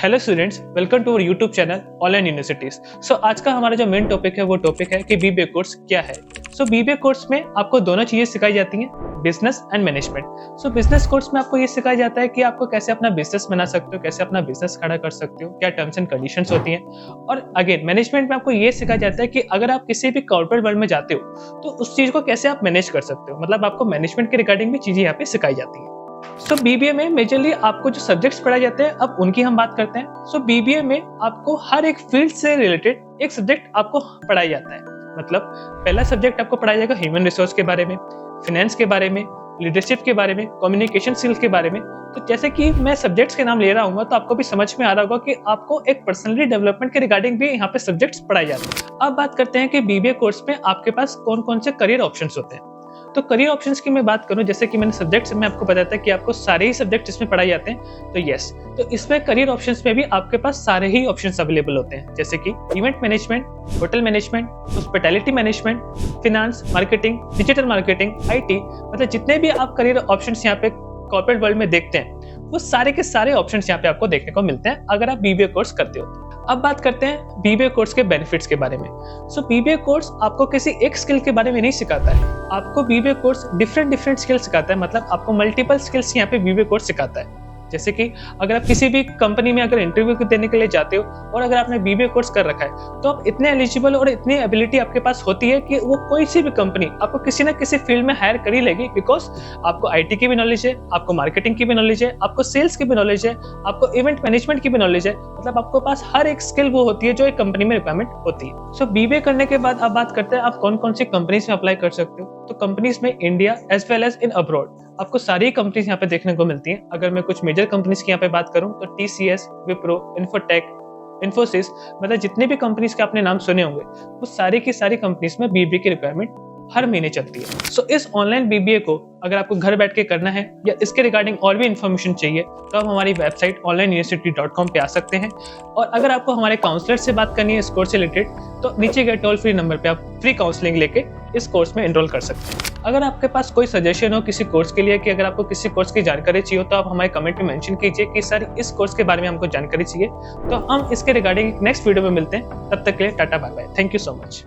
Hello students, welcome to our YouTube channel online universities. आज का हमारा जो मेन टॉपिक है वो टॉपिक है कि बीबीए कोर्स क्या है। बीबीए कोर्स में आपको दोनों चीजें सिखाई जाती हैं, business and management. Business course में आपको ये सिखाया जाता है कि आपको कैसे अपना बिजनेस बना सकते हो, कैसे अपना बिजनेस खड़ा कर सकते हो, क्या टर्म्स एंड कंडीशंस होती हैं। और अगेन मैनेजमेंट में आपको ये सिखाया जाता है कि अगर आप किसी भी कॉर्पोरेट वर्ल्ड में जाते हो तो उस चीज को कैसे आप मैनेज कर सकते हो, मतलब आपको मैनेजमेंट के रिगार्डिंग भी चीजें यहाँ पे सिखाई जाती हैं। बीबीए में मेजरली आपको जो सब्जेक्ट्स पढ़ाए जाते हैं, अब उनकी हम बात करते हैं। बीबीए में आपको हर एक फील्ड से रिलेटेड एक सब्जेक्ट आपको पढ़ाया जाता है। मतलब पहला सब्जेक्ट आपको पढ़ाया जाएगा ह्यूमन रिसोर्स के बारे में, फाइनेंस के बारे में, लीडरशिप के बारे में, कम्युनिकेशन स्किल्स के बारे में। तो जैसे कि मैं सब्जेक्ट्स के नाम ले रहा हूँ तो आपको भी समझ में आ रहा होगा कि आपको एक पर्सनली डेवलपमेंट के रिगार्डिंग भी यहाँ पे सब्जेक्ट्स पढ़ाए जाते हैं। अब बात करते हैं कि बीबीए कोर्स में आपके पास कौन कौन से करियर ऑप्शंस होते हैं। तो करियर ऑप्शंस की मैं बात करूं, जैसे कि मैंने सब्जेक्ट्स में आपको बताया था कि आपको सारे ही सब्जेक्ट इसमें पढ़ाए जाते हैं। तो यस, तो इसमें करियर ऑप्शंस में भी आपके पास सारे ही ऑप्शंस अवेलेबल होते हैं, जैसे कि event management, hotel management, hospitality management, finance, marketing, digital marketing, IT. मतलब जितने भी आप करियर ऑप्शंस यहाँ पे कॉर्पोरेट वर्ल्ड में देखते हैं वो सारे के सारे ऑप्शंस यहाँ पे आपको देखने को मिलते हैं अगर आप बीबीए कोर्स करते हो। अब बात करते हैं बीबीए कोर्स के बेनिफिट्स के बारे में। बीबीए कोर्स आपको किसी एक स्किल के बारे में नहीं सिखाता है, आपको बीबीए कोर्स डिफरेंट स्किल्स सिखाता है। मतलब आपको मल्टीपल स्किल्स यहाँ पे बीबीए कोर्स सिखाता है। जैसे कि अगर आप किसी भी कंपनी में अगर इंटरव्यू देने के लिए जाते हो और अगर आपने बीबीए कोर्स कर रखा है तो आप इतने एलिजिबल और इतनी एबिलिटी आपके पास होती है कि वो कोई सी भी कंपनी आपको किसी ना किसी फील्ड में हायर कर ही लेगी, बिकॉज आपको आईटी की भी नॉलेज है, आपको मार्केटिंग की भी नॉलेज है, आपको सेल्स की भी नॉलेज है, आपको इवेंट मैनेजमेंट की भी नॉलेज है। मतलब आपको पास हर एक स्किल वो होती है जो एक कंपनी में रिक्वायरमेंट होती है। बीबीए करने के बाद आप बात करते हैं आप कौन कौन सी कंपनीज में अप्लाई कर सकते हो। तो कंपनीज में India as well as in abroad आपको सारी कंपनीज यहाँ पे देखने को मिलती हैं। अगर मैं कुछ मेजर कंपनीज की यहाँ पे बात करूं तो टीसीएस, विप्रो, इन्फोटेक, इन्फोसिस, मतलब जितने भी कंपनीज के आपने नाम सुने होंगे वो सारी की सारी कंपनीज में बीबीए की रिक्वायरमेंट हर महीने चलती है। इस ऑनलाइन बीबीए को अगर आपको घर बैठ के करना है या इसके रिगार्डिंग और भी इन्फॉर्मेशन चाहिए तो आप हमारी वेबसाइट onlineuniversity.com पे आ सकते हैं। और अगर आपको हमारे काउंसलर से बात करनी है इस कोर्स से रिलेटेड तो नीचे गए टोल फ्री नंबर पे आप फ्री काउंसलिंग लेके इस कोर्स में एनरोल कर सकते हैं। अगर आपके पास कोई सजेशन हो किसी कोर्स के लिए कि अगर आपको किसी कोर्स की जानकारी चाहिए तो आप हमारे कमेंट में मेंशन कीजिए कि सर इस कोर्स के बारे में हमको जानकारी चाहिए, तो हम इसके रिगार्डिंग नेक्स्ट वीडियो में मिलते हैं। तब तक के लिए tata bye bye, thank you so much.